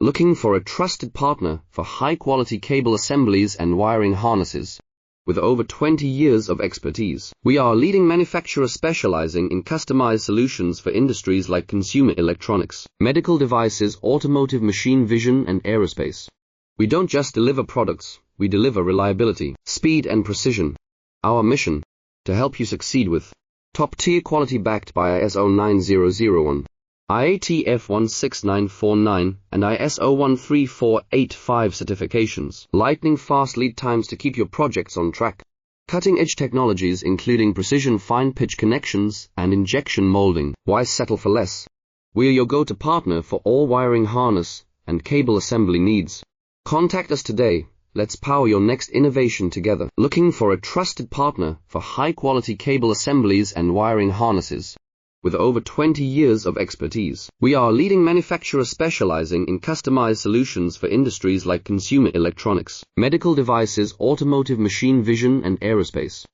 Looking for a trusted partner for high-quality cable assemblies and wiring harnesses? With over 20 years of expertise, we are a leading manufacturer specializing in customized solutions for industries like consumer electronics, medical devices, automotive, machine vision, and aerospace. We don't just deliver products, we deliver reliability, speed, and precision. Our mission: to help you succeed with top-tier quality backed by ISO 9001, IATF 16949, and ISO 13485 certifications. Lightning-fast lead times to keep your projects on track. Cutting-edge technologies including precision fine-pitch connections and injection molding. Why settle for less? We are your go-to partner for all wiring harness and cable assembly needs. Contact us today. Let's power your next innovation together. Looking for a trusted partner for high-quality cable assemblies and wiring harnesses? With over 20 years of expertise, we are a leading manufacturer specializing in customized solutions for industries like consumer electronics, medical devices, automotive, machine vision, and aerospace.